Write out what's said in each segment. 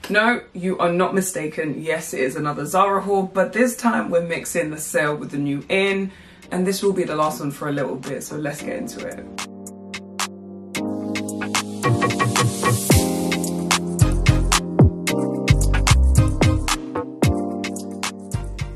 No, you are not mistaken. Yes, it is another Zara haul, but this time we're mixing the sale with the new in, and this will be the last one for a little bit, so let's get into it.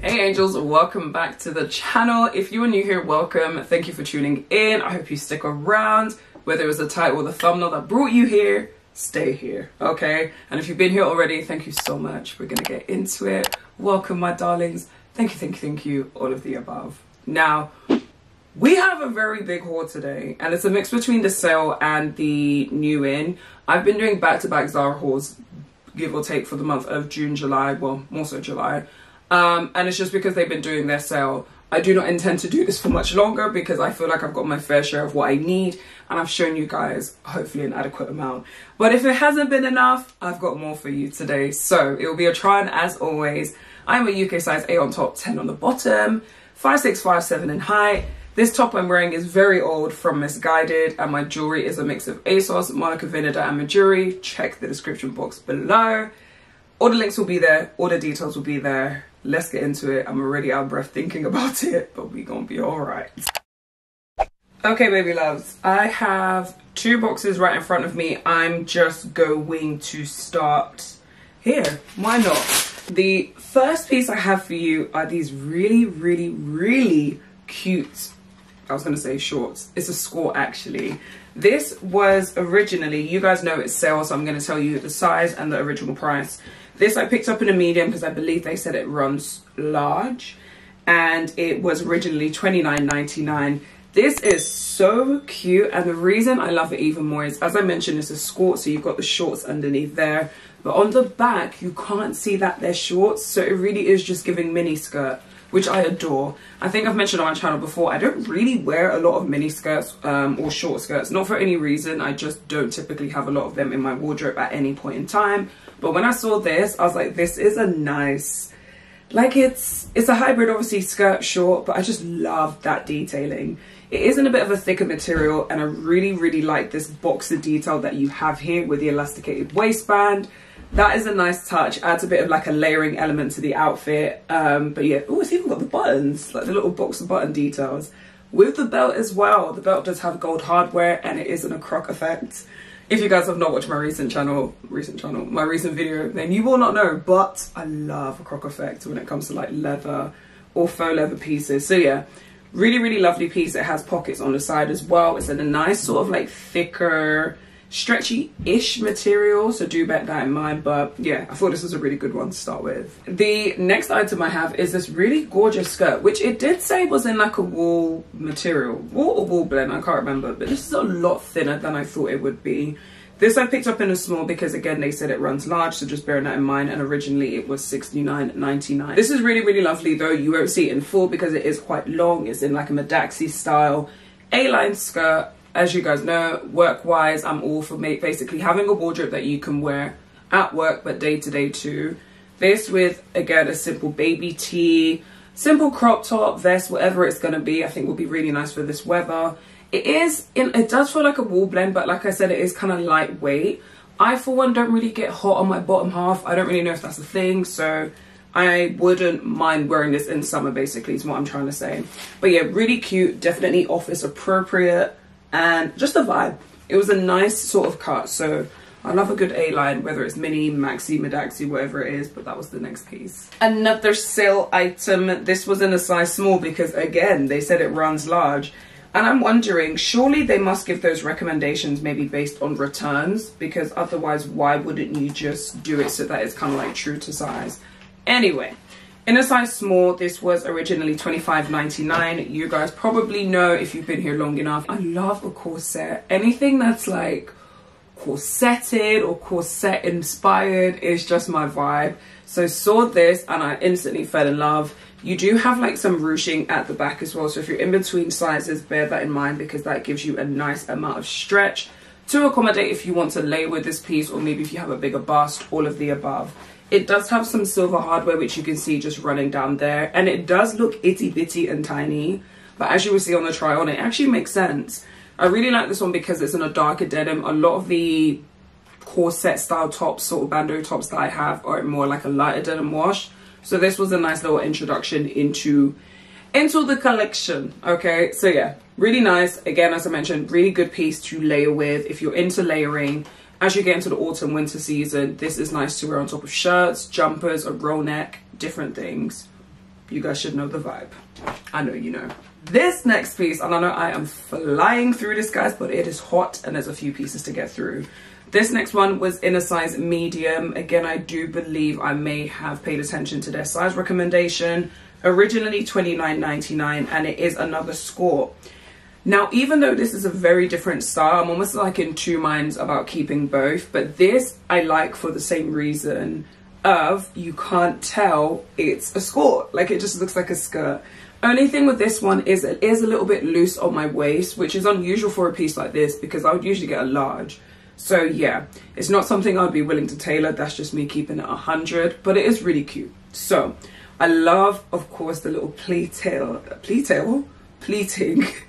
Hey angels, welcome back to the channel. If you are new here, welcome. Thank you for tuning in. I hope you stick around. Whether it was the title or the thumbnail that brought you here, stay here, okay? And if you've been here already, thank you so much. We're gonna get into it. Welcome, my darlings. Thank you, all of the above. Now, we have a very big haul today, and it's a mix between the sale and the new in. I've been doing back-to-back Zara hauls, give or take, for the month of June, July, well, more so July. And it's just because they've been doing their sale. I do not intend to do this for much longer because I feel like I've got my fair share of what I need, and I've shown you guys hopefully an adequate amount. But if it hasn't been enough, I've got more for you today. So it will be a try on as always. I'm a UK size 8 on top, 10 on the bottom, 5'6", 5'7" in height. This top I'm wearing is very old from Misguided, and my jewelry is a mix of ASOS, Monica Vinader and Majuri. Check the description box below. All the links will be there, all the details will be there. Let's get into it. I'm already out of breath thinking about it, but we gonna be all right. Okay, baby loves, I have 2 boxes right in front of me. I'm just going to start here. Why not? The first piece I have for you are these really cute, I was gonna say shorts. It's a skirt actually. This was originally, you guys know it's sale, so I'm gonna tell you the size and the original price. This I picked up in a medium because I believe they said it runs large, and it was originally $29.99. This is so cute, and the reason I love it even more is, as I mentioned, it's a skirt, so you've got the shorts underneath there, but on the back you can't see that they're shorts, so it really is just giving mini skirt, which I adore. I think I've mentioned on my channel before, I don't really wear a lot of mini skirts or short skirts, not for any reason. I just don't typically have a lot of them in my wardrobe at any point in time. But when I saw this, I was like, this is a nice, like it's a hybrid, obviously skirt short, but I just love that detailing. It is in a bit of a thicker material, and I really like this boxer detail that you have here with the elasticated waistband. That is a nice touch, adds a bit of like a layering element to the outfit. But yeah, oh, it's even got the buttons, like the little boxer button details. With the belt as well, the belt does have gold hardware, and it is in a croc effect. If you guys have not watched my recent video, then you will not know, but I love a croc effect when it comes to like leather or faux leather pieces. So yeah, really lovely piece. It has pockets on the side as well. It's in a nice sort of like thicker, stretchy-ish material, so do bear that in mind. But yeah, I thought this was a really good one to start with. The next item I have is this really gorgeous skirt, which it did say was in like a wool material, wool or wool blend, I can't remember, but this is a lot thinner than I thought it would be. This I picked up in a small because again they said it runs large, so just bearing that in mind, and originally it was $69.99. This is really lovely though. You won't see it in full because it is quite long. It's in like a Madaxi style A-line skirt. As you guys know, work-wise, I'm all for basically having a wardrobe that you can wear at work, but day-to-day too. This with, again, a simple baby tee, simple crop top, vest, whatever it's going to be, I think will be really nice for this weather. It does feel like a wool blend, but like I said, it is kind of lightweight. I, for one, don't really get hot on my bottom half. I don't really know if that's a thing, so I wouldn't mind wearing this in summer, basically, is what I'm trying to say. But yeah, really cute, definitely office appropriate. And just a vibe. It was a nice sort of cut, so I love a good A-line, whether it's mini, maxi, Madaxi, whatever it is. But that was the next piece. Another sale item. This was in a size small because again they said it runs large, and I'm wondering, surely they must give those recommendations maybe based on returns, because otherwise why wouldn't you just do it so that it's kind of like true to size? Anyway, in a size small, this was originally $25.99. You guys probably know if you've been here long enough, I love a corset. Anything that's like corseted or corset inspired is just my vibe. So saw this and I instantly fell in love. You do have like some ruching at the back as well, so if you're in between sizes, bear that in mind, because that gives you a nice amount of stretch to accommodate if you want to lay with this piece, or maybe if you have a bigger bust, all of the above. It does have some silver hardware, which you can see just running down there, and it does look itty bitty and tiny, but as you will see on the try on, it actually makes sense. I really like this one because it's in a darker denim. A lot of the corset style tops, sort of bandeau tops that I have are more like a lighter denim wash. So this was a nice little introduction into the collection. Okay, so yeah, really nice. Again, as I mentioned, really good piece to layer with if you're into layering. As you get into the autumn winter season, this is nice to wear on top of shirts, jumpers, a roll neck, different things. You guys should know the vibe. I know you know. This next piece, and I know I am flying through this, guys, but it is hot and there's a few pieces to get through. This next one was in a size medium. Again, I do believe I may have paid attention to their size recommendation. Originally $29.99, and it is another score. Now, even though this is a very different style, I'm almost like in two minds about keeping both, but this I like for the same reason of you can't tell it's a skirt. Like, it just looks like a skirt. Only thing with this one is it is a little bit loose on my waist, which is unusual for a piece like this because I would usually get a large. So yeah, it's not something I'd be willing to tailor. That's just me keeping it 100, but it is really cute. So I love, of course, the little pleating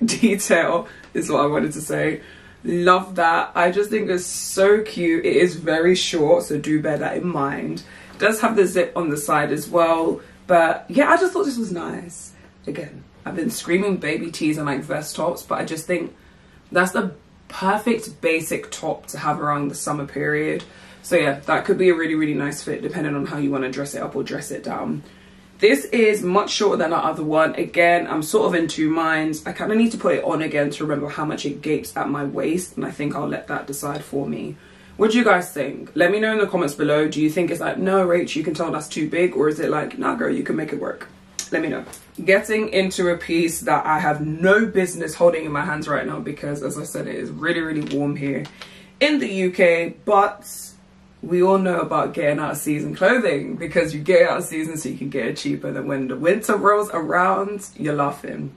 detail is what I wanted to say. Love that. I just think it's so cute. It is very short, so do bear that in mind. It does have the zip on the side as well, but yeah, I just thought this was nice. Again, I've been screaming baby tees and like vest tops, but I just think that's the perfect basic top to have around the summer period. So yeah, that could be a really, really nice fit depending on how you want to dress it up or dress it down. This is much shorter than our other one. Again, I'm sort of in two minds. I kind of need to put it on again to remember how much it gapes at my waist, and I think I'll let that decide for me. What do you guys think? Let me know in the comments below. Do you think it's like, no, Rach, you can tell that's too big, or is it like, nah, girl, you can make it work? Let me know. Getting into a piece that I have no business holding in my hands right now because, as I said, it is really, really warm here in the UK, but we all know about getting out of season clothing because you get out of season so you can get it cheaper. Than when the winter rolls around, you're laughing.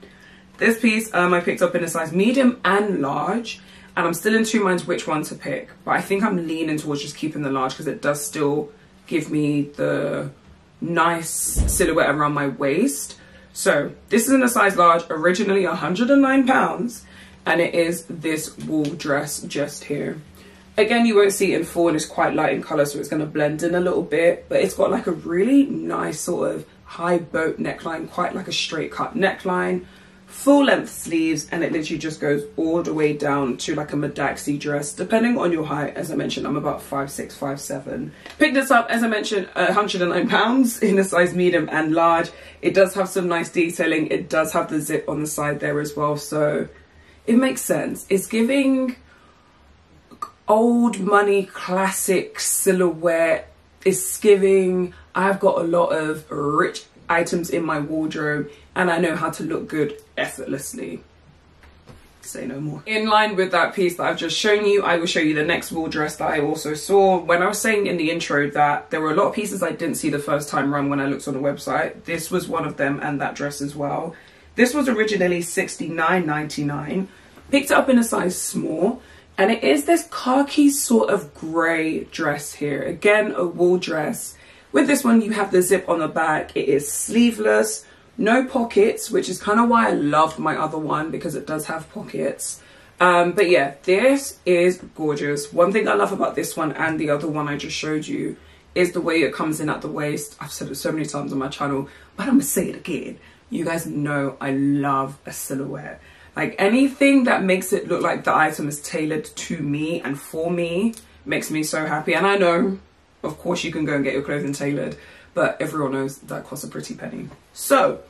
This piece I picked up in a size medium and large, and I'm still in two minds which one to pick, but I think I'm leaning towards just keeping the large because it does still give me the nice silhouette around my waist. So this is in a size large, originally £109, and it is this wool dress just here. Again, you won't see it in full and it's quite light in color, so it's going to blend in a little bit, but it's got like a really nice sort of high boat neckline, quite like a straight cut neckline, full length sleeves, and it literally just goes all the way down to like a Madaxi dress, depending on your height. As I mentioned, I'm about 5'6", 5'7". Picked this up, as I mentioned, £109 in a size medium and large. It does have some nice detailing. It does have the zip on the side there as well, so it makes sense. It's giving old money classic silhouette. It's giving, I've got a lot of rich items in my wardrobe and I know how to look good effortlessly. Say no more. In line with that piece that I've just shown you, I will show you the next wool dress that I also saw. When I was saying in the intro that there were a lot of pieces I didn't see the first time around when I looked on the website, this was one of them, and that dress as well. This was originally $69.99. Picked it up in a size small, and it is this khaki sort of grey dress here. Again, a wool dress. With this one, you have the zip on the back. It is sleeveless, no pockets, which is kind of why I loved my other one, because it does have pockets. But yeah, this is gorgeous. One thing I love about this one and the other one I just showed you is the way it comes in at the waist. I've said it so many times on my channel, but I'm gonna say it again. You guys know I love a silhouette. Like, anything that makes it look like the item is tailored to me and for me makes me so happy. And I know, of course, you can go and get your clothing tailored, but everyone knows that costs a pretty penny. So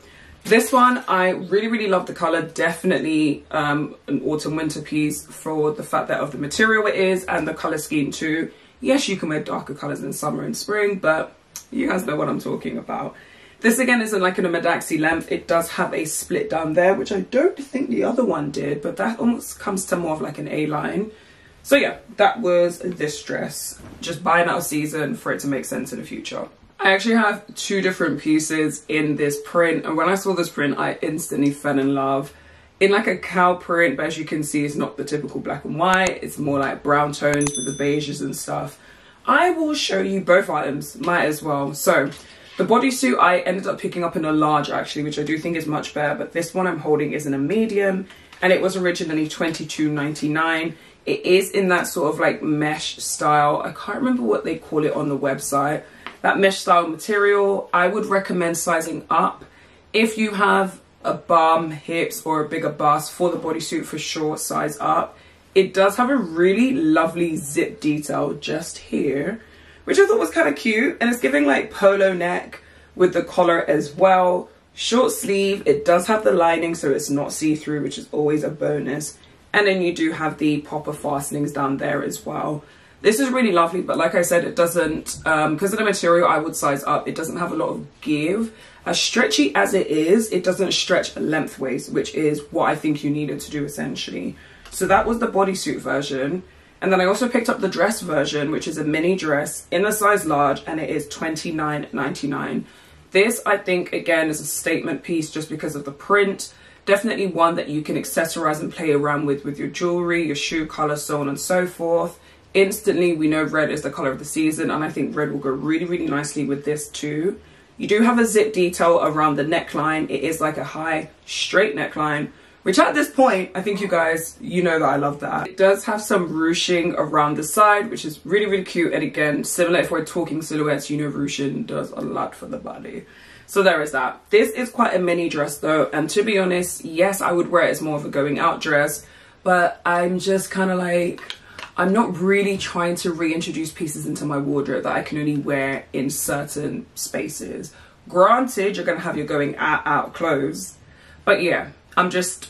this one, I really, really love the color. Definitely an autumn winter piece for the fact that of the material it is and the color scheme too. Yes, you can wear darker colors in summer and spring, but you guys know what I'm talking about. This again isn't like in a Madaxi length. It does have a split down there, which I don't think the other one did, but that almost comes to more of like an A-line. So yeah, that was this dress. Just buying out of season for it to make sense in the future. I actually have two different pieces in this print, and when I saw this print, I instantly fell in love. In like a cow print, but as you can see, it's not the typical black and white. It's more like brown tones with the beiges and stuff. I will show you both items, might as well. So the bodysuit I ended up picking up in a large actually, which I do think is much better, but this one I'm holding is in a medium, and it was originally $22.99. It is in that sort of like mesh style. I can't remember what they call it on the website. That mesh style material. I would recommend sizing up. If you have a bum, hips, or a bigger bust for the bodysuit, for sure, size up. It does have a really lovely zip detail just here, which I thought was kind of cute. And it's giving like polo neck with the collar as well. Short sleeve. It does have the lining, so it's not see-through, which is always a bonus. And then you do have the popper fastenings down there as well. This is really lovely, but like I said, it doesn't, because of the material, I would size up. It doesn't have a lot of give. As stretchy as it is, it doesn't stretch lengthways, which is what I think you needed to do essentially. So that was the bodysuit version. And then I also picked up the dress version, which is a mini dress in a size large, and it is $29.99. This, I think, again, is a statement piece just because of the print. Definitely one that you can accessorize and play around with your jewelry, your shoe color, so on and so forth. Instantly, we know red is the color of the season, and I think red will go really, really nicely with this too. You do have a zip detail around the neckline. It is like a high, straight neckline, which at this point, I think you guys, you know that I love that. It does have some ruching around the side, which is really, really cute. And again, similar if we're talking silhouettes, you know ruching does a lot for the body. So there is that. This is quite a mini dress though. And to be honest, yes, I would wear it as more of a going out dress. But I'm just kind of like, I'm not really trying to reintroduce pieces into my wardrobe that I can only wear in certain spaces. Granted, you're going to have your going out clothes. But yeah, I'm just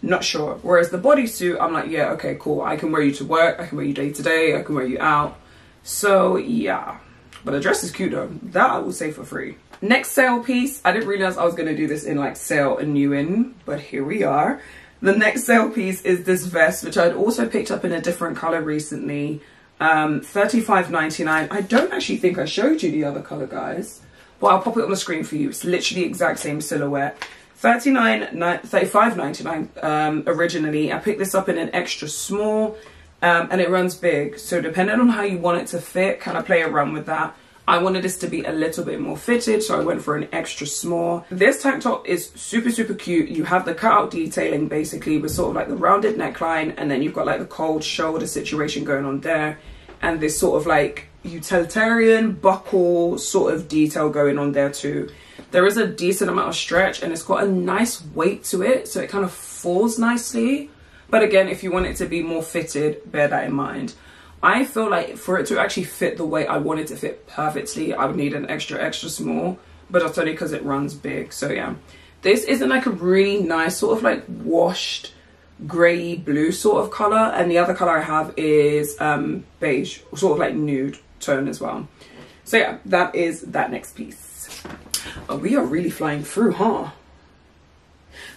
not sure. Whereas the bodysuit, I'm like, yeah, okay, cool. I can wear you to work. I can wear you day to day. I can wear you out. So yeah. But the dress is cute though. That I will say for free. Next sale piece. I didn't realize I was going to do this in like sale and new in. But here we are. The next sale piece is this vest, which I'd also picked up in a different color recently. $35.99. I don't actually think I showed you the other color, guys. Well, I'll pop it on the screen for you. It's literally the exact same silhouette. $35.99 originally. I picked this up in an extra small, and it runs big. So depending on how you want it to fit, kind of play around with that. I wanted this to be a little bit more fitted, so I went for an extra small. This tank top is super, super cute. You have the cutout detailing basically with sort of like the rounded neckline, and then you've got like the cold shoulder situation going on there, and this sort of like utilitarian buckle sort of detail going on there too. There is a decent amount of stretch, and it's got a nice weight to it, so it kind of falls nicely. But again, if you want it to be more fitted, bear that in mind. I feel like for it to actually fit the way I want it to fit perfectly, I would need an extra small, but that's only because it runs big. So yeah, this isn't like a really nice sort of like washed grey blue sort of color, and the other color I have is beige, sort of like nude tone as well. So yeah, that is that next piece. Oh, we are really flying through, huh?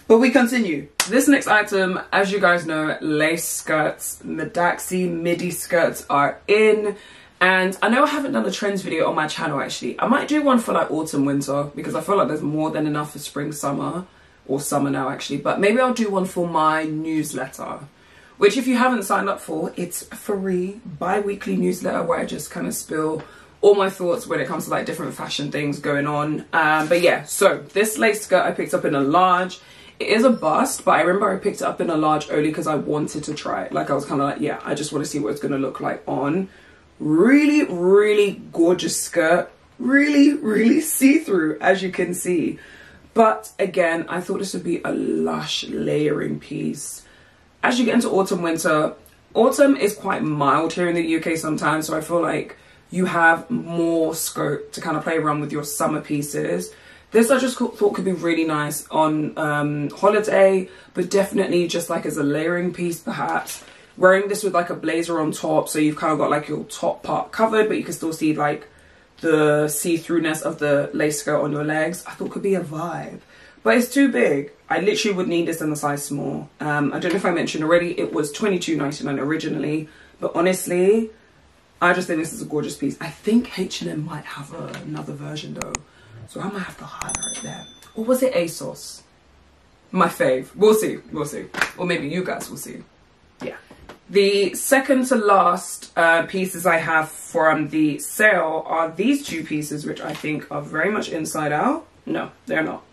But we continue. This next item, as you guys know, lace skirts, Medaxi midi skirts are in. And I know I haven't done a trends video on my channel actually. I might do one for like autumn, winter, because I feel like there's more than enough for spring, summer, or summer now actually. But maybe I'll do one for my newsletter, which if you haven't signed up for, it's a free bi-weekly newsletter where I just kind of spill all my thoughts when it comes to like different fashion things going on. But yeah, so this lace skirt I picked up in a large. It is a bust, but I remember I picked it up in a large only because I wanted to try it. Like I was kind of like, yeah, I just want to see what it's going to look like on. Really, really gorgeous skirt. Really, really see-through, as you can see. But again, I thought this would be a lush layering piece. As you get into autumn, winter, autumn is quite mild here in the UK sometimes. So I feel like you have more scope to kind of play around with your summer pieces. This I just thought could be really nice on holiday, but definitely just like as a layering piece perhaps. Wearing this with like a blazer on top, so you've kind of got like your top part covered, but you can still see like the see-throughness of the lace skirt on your legs. I thought could be a vibe, but it's too big. I literally would need this in a size small. I don't know if I mentioned already, it was $22.99 originally, but honestly, I just think this is a gorgeous piece. I think H&M might have another version though. So I might have to highlight there. Or was it ASOS? My fave. We'll see. We'll see. Or maybe you guys will see. Yeah. The second to last pieces I have from the sale are these two pieces, which I think are very much inside out. No, they're not.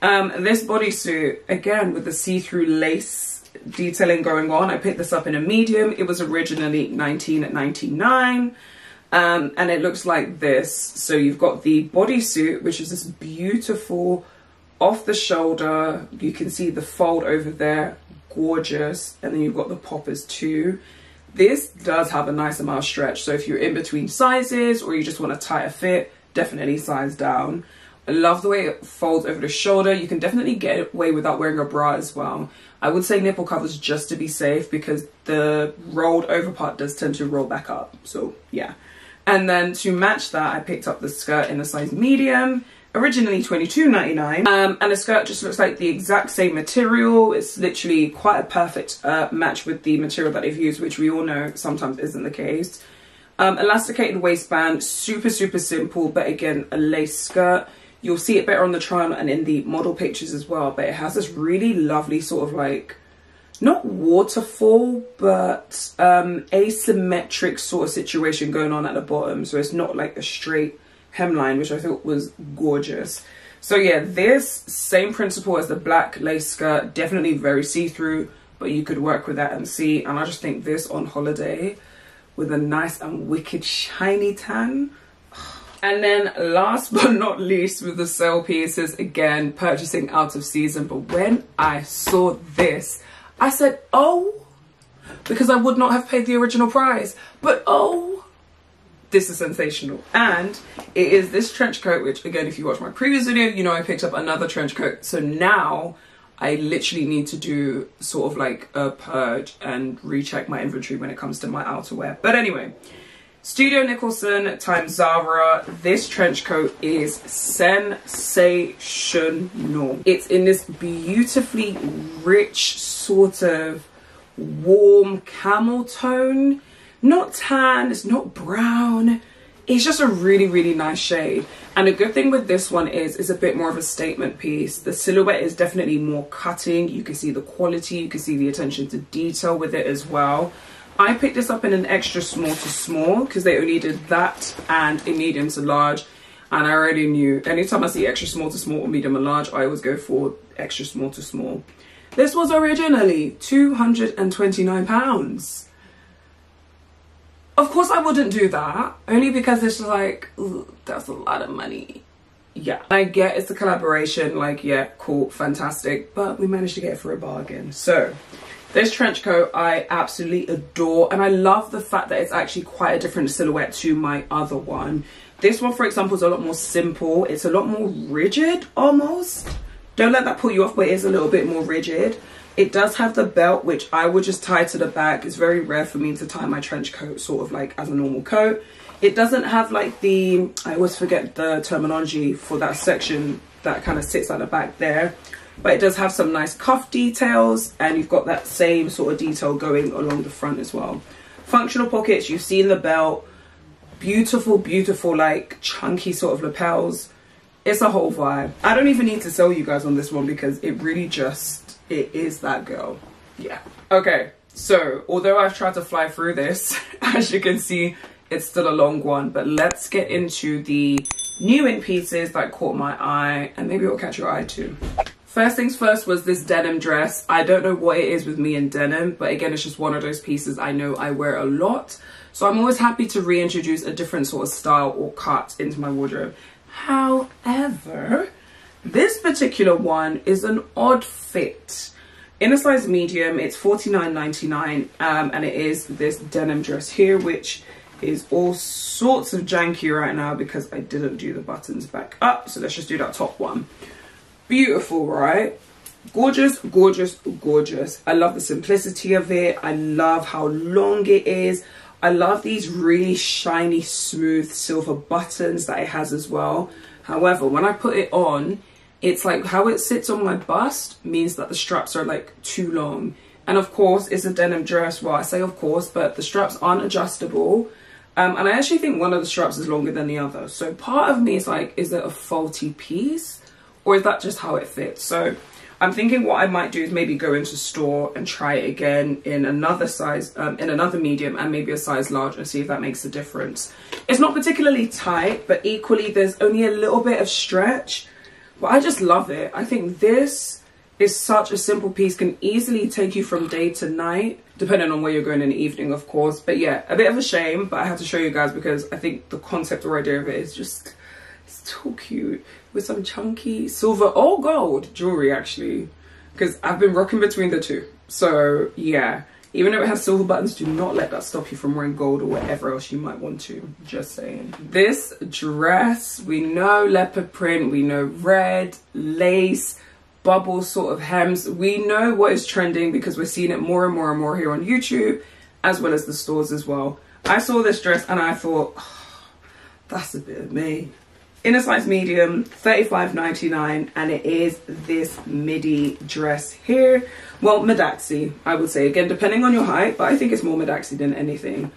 This bodysuit, again, with the see-through lace detailing going on. I picked this up in a medium. It was originally $19.99. And it looks like this. So you've got the bodysuit, which is this beautiful off the shoulder. You can see the fold over there, gorgeous. And then you've got the poppers too. This does have a nice amount of stretch. So if you're in between sizes or you just want a tighter fit, definitely size down. I love the way it folds over the shoulder. You can definitely get away without wearing a bra as well. I would say nipple covers just to be safe because the rolled over part does tend to roll back up. So yeah. And then to match that, I picked up the skirt in a size medium, originally $22.99. And the skirt just looks like the exact same material. It's literally quite a perfect match with the material that they've used, which we all know sometimes isn't the case. Elasticated waistband, super simple, but again, a lace skirt. You'll see it better on the try on and in the model pictures as well, but it has this really lovely sort of like, not waterfall, but asymmetric sort of situation going on at the bottom. So it's not like a straight hemline, which I thought was gorgeous. So yeah, this same principle as the black lace skirt, definitely very see-through, but you could work with that and see. And I just think this on holiday with a nice and wicked shiny tan. And then last but not least with the sale pieces, again, purchasing out of season. But when I saw this, I said, oh, because I would not have paid the original price. But oh, this is sensational. And it is this trench coat, which again, if you watch my previous video, you know I picked up another trench coat. So now I literally need to do sort of like a purge and recheck my inventory when it comes to my outerwear. But anyway, Studio Nicholson times Zara. This trench coat is sensational. It's in this beautifully rich sort of warm camel tone. Not tan, it's not brown. It's just a really nice shade. And the good thing with this one is it's a bit more of a statement piece. The silhouette is definitely more cutting. You can see the quality, you can see the attention to detail with it as well. I picked this up in an extra small to small because they only did that and a medium to large. And I already knew anytime I see extra small to small or medium and large, I always go for extra small to small. This was originally £229. Of course I wouldn't do that, only because it's like, ooh, that's a lot of money. Yeah, I get it's a collaboration, like, yeah, cool, fantastic, but we managed to get it for a bargain. So this trench coat I absolutely adore, and I love the fact that it's actually quite a different silhouette to my other one. This one, for example, is a lot more simple. It's a lot more rigid almost. Don't let that put you off, but it is a little bit more rigid. It does have the belt, which I would just tie to the back. It's very rare for me to tie my trench coat sort of like as a normal coat. It doesn't have like the, I always forget the terminology for that section that kind of sits at the back there. But it does have some nice cuff details, and you've got that same sort of detail going along the front as well. Functional pockets, you've seen the belt. Beautiful like chunky sort of lapels. It's a whole vibe. I don't even need to sell you guys on this one because it really just, it is that girl. Yeah. Okay, so although I've tried to fly through this, as you can see, it's still a long one. But let's get into the new in pieces that caught my eye, and maybe it'll catch your eye too. First things first was this denim dress. I don't know what it is with me and denim, but again, it's just one of those pieces I know I wear a lot. So I'm always happy to reintroduce a different sort of style or cut into my wardrobe. However, this particular one is an odd fit. In a size medium, it's $49.99, and it is this denim dress here, which is all sorts of janky right now because I didn't do the buttons back up. So let's just do that top one. Beautiful, right? Gorgeous. I love the simplicity of it. I love how long it is. I love these really shiny, smooth silver buttons that it has as well. However, when I put it on, it's like how it sits on my bust means that the straps are like too long. And of course, it's a denim dress. Well, I say of course, but the straps aren't adjustable. And I actually think one of the straps is longer than the other. So part of me is like, is it a faulty piece? Or is that just how it fits? So I'm thinking what I might do is maybe go into store and try it again in another size, in another medium and maybe a size large, and see if that makes a difference. It's not particularly tight, but equally there's only a little bit of stretch. But I just love it. I think this It's such a simple piece, can easily take you from day to night, depending on where you're going in the evening, of course. But yeah, a bit of a shame, but I had to show you guys because I think the concept or idea of it is just, it's too cute. With some chunky silver or gold jewelry, actually, because I've been rocking between the two. So yeah, even though it has silver buttons, do not let that stop you from wearing gold or whatever else you might want to. Just saying. This dress, we know leopard print, we know red, lace, bubble sort of hems. We know what is trending because we're seeing it more and more and more here on YouTube, as well as the stores as well. I saw this dress and I thought, oh, that's a bit of me. In a size medium, $35.99, and it is this midi dress here. Well, Midaxi, I would say, again, depending on your height, but I think it's more Midaxi than anything.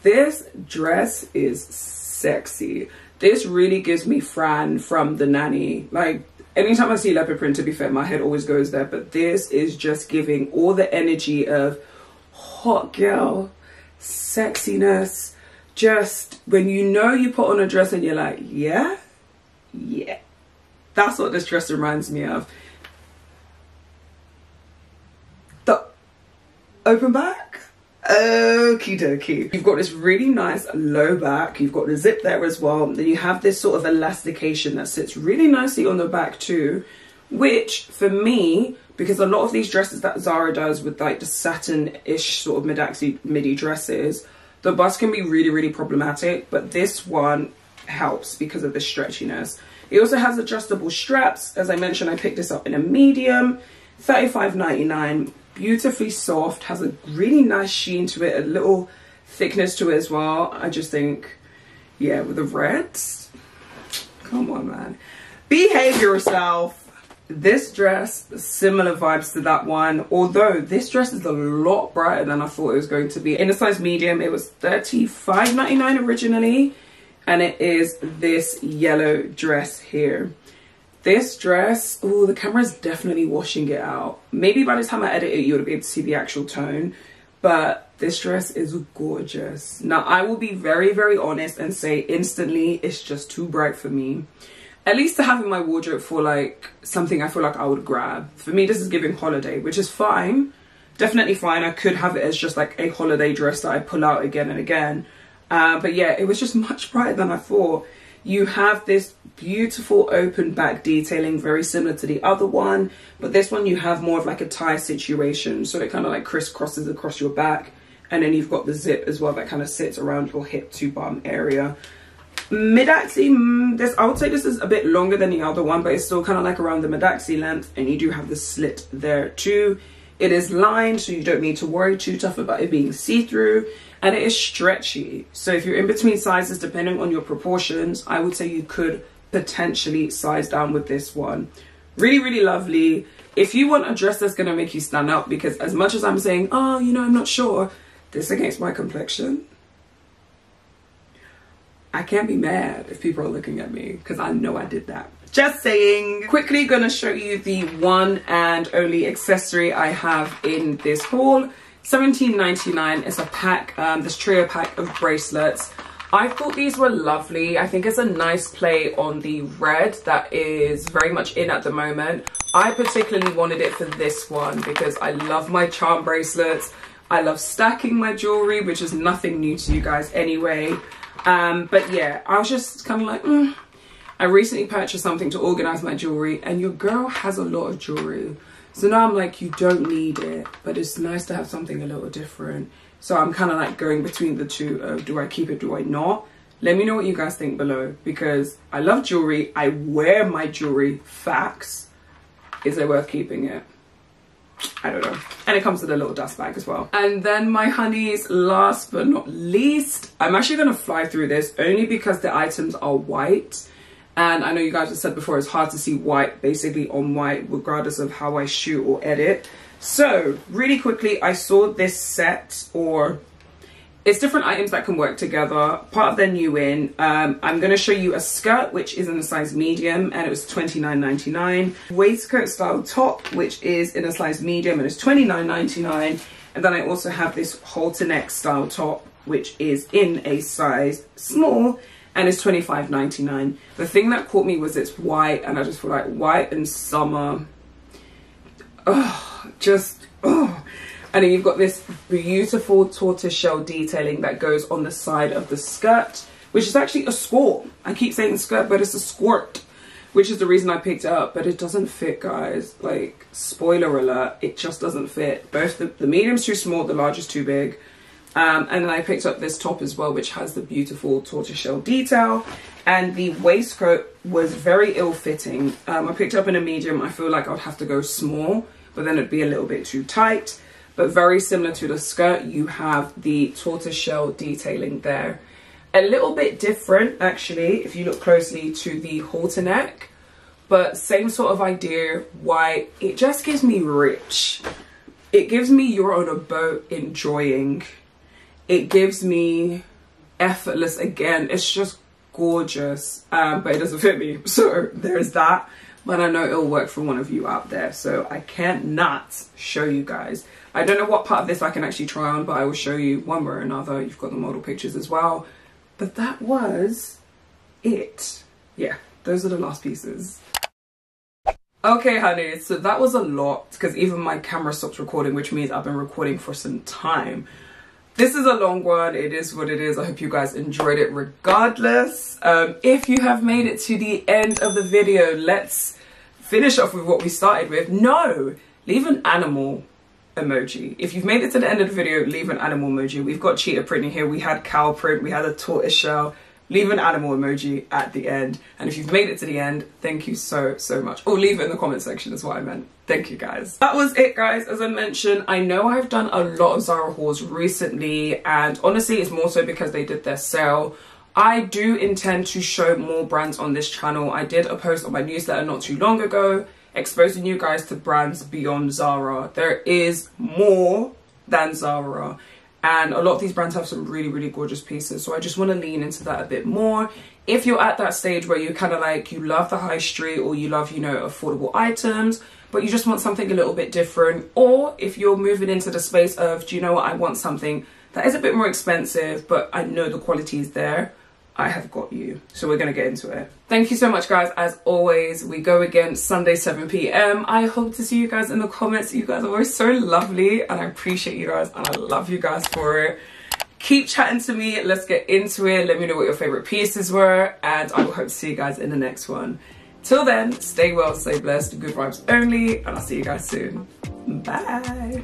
This dress is sexy. This really gives me Fran from The Nanny. Like, anytime I see leopard print, to be fair, my head always goes there, but this is just giving all the energy of hot girl, sexiness. Just when you know you put on a dress and you're like, yeah, that's what this dress reminds me of. The open back, okie dokie. You've got this really nice low back, you've got the zip there as well, then you have this sort of elastication that sits really nicely on the back too, which for me, because a lot of these dresses that Zara does with like the satin-ish sort of Midaxi midi dresses, the bust can be really, really problematic, but this one helps because of the stretchiness. It also has adjustable straps. As I mentioned, I picked this up in a medium, $35.99, beautifully soft, has a really nice sheen to it, a little thickness to it as well. I just think, yeah, with the reds, come on, man. Behave yourself. This dress, similar vibes to that one, although this dress is a lot brighter than I thought it was going to be. In a size medium, it was $35.99 originally, and it is this yellow dress here. This dress, oh, the camera is definitely washing it out. Maybe by the time I edit it, you would be able to see the actual tone, but this dress is gorgeous. Now, I will be very, very honest and say instantly, it's just too bright for me. At least to have in my wardrobe for like something I feel like I would grab. For me, this is giving holiday, which is fine. Definitely fine. I could have it as just like a holiday dress that I pull out again and again. But yeah, it was just much brighter than I thought. You have this beautiful open back detailing, very similar to the other one. But this one you have more of like a tie situation. So it kind of like crisscrosses across your back. And then you've got the zip as well that kind of sits around your hip to bum area. Midaxi, this, I would say this is a bit longer than the other one, but it's still kind of like around the Midaxi length, and you do have the slit there too. It is lined, so you don't need to worry too tough about it being see-through, and it is stretchy. So if you're in between sizes, depending on your proportions, I would say you could potentially size down with this one. Really, really lovely. If you want a dress that's going to make you stand out, because as much as I'm saying, oh, you know, I'm not sure, this against my complexion, I can't be mad if people are looking at me because I know I did that. Just saying. Quickly gonna show you the one and only accessory I have in this haul. $17.99 is a pack, this trio pack of bracelets. I thought these were lovely. I think it's a nice play on the red that is very much in at the moment. I particularly wanted it for this one because I love my charm bracelets. I love stacking my jewelry, which is nothing new to you guys anyway. But yeah, I was just kind of like, I recently purchased something to organize my jewelry, and your girl has a lot of jewelry. So now I'm like, you don't need it, but it's nice to have something a little different. So I'm kind of like going between the two of, do I keep it, do I not? Let me know what you guys think below, because I love jewelry. I wear my jewelry. Facts. Is it worth keeping it? I don't know. And it comes with a little dust bag as well. And then my honeys, last but not least, I'm actually going to fly through this only because the items are white. And I know you guys have said before, it's hard to see white basically on white regardless of how I shoot or edit. So really quickly, I saw this set, or it's different items that can work together. Part of their new in. I'm going to show you a skirt, which is in a size medium, and it was $29.99. Waistcoat style top, which is in a size medium, and it's $29.99. And then I also have this halter neck style top, which is in a size small, and it's $25.99. The thing that caught me was it's white, and I just feel like white and summer. oh, just, oh. And then you've got this beautiful tortoiseshell detailing that goes on the side of the skirt, which is actually a skirt. I keep saying skirt, but it's a skirt, which is the reason I picked it up. But it doesn't fit, guys. Like, spoiler alert, it just doesn't fit. Both the medium's too small, the large is too big. And then I picked up this top as well, which has the beautiful tortoiseshell detail. And the waistcoat was very ill-fitting. I picked up in a medium. I feel like I'd have to go small, but then it'd be a little bit too tight. But very similar to the skirt, you have the tortoiseshell detailing there. A little bit different, actually, if you look closely, to the halter neck. But same sort of idea, white. It just gives me rich. It gives me you're on a boat enjoying. It gives me effortless again. It's just gorgeous, but it doesn't fit me. So there's that. But I know it'll work for one of you out there. So I can't not show you guys. I don't know what part of this I can actually try on, but I will show you one way or another. You've got the model pictures as well. But that was it. Yeah, those are the last pieces. Okay, honey, so that was a lot because even my camera stopped recording, which means I've been recording for some time. This is a long one. It is what it is. I hope you guys enjoyed it regardless. If you have made it to the end of the video, let's finish off with what we started with. No, leave an animal emoji. If you've made it to the end of the video, leave an animal emoji. We've got cheetah print in here. We had cow print. We had a tortoise shell. Leave an animal emoji at the end. And if you've made it to the end, thank you so much. Or leave it in the comment section is what I meant. Thank you, guys. That was it, guys. As I mentioned, I know I've done a lot of Zara hauls recently, and honestly, it's more so because they did their sale. I do intend to show more brands on this channel. I did a post on my newsletter not too long ago, exposing you guys to brands beyond Zara. There is more than Zara. And a lot of these brands have some really gorgeous pieces. So I just want to lean into that a bit more. If you're at that stage where you're kind of like, you love the high street or you love, you know, affordable items, but you just want something a little bit different. Or if you're moving into the space of, do you know what, I want something that is a bit more expensive, but I know the quality is there, I have got you. So we're going to get into it. Thank you so much, guys. As always, we go again Sunday 7 p.m. I hope to see you guys in the comments. You guys are always so lovely and I appreciate you guys and I love you guys for it. Keep chatting to me. Let's get into it. Let me know what your favorite pieces were and I will hope to see you guys in the next one. Till then, stay well, stay blessed, good vibes only, and I'll see you guys soon. Bye.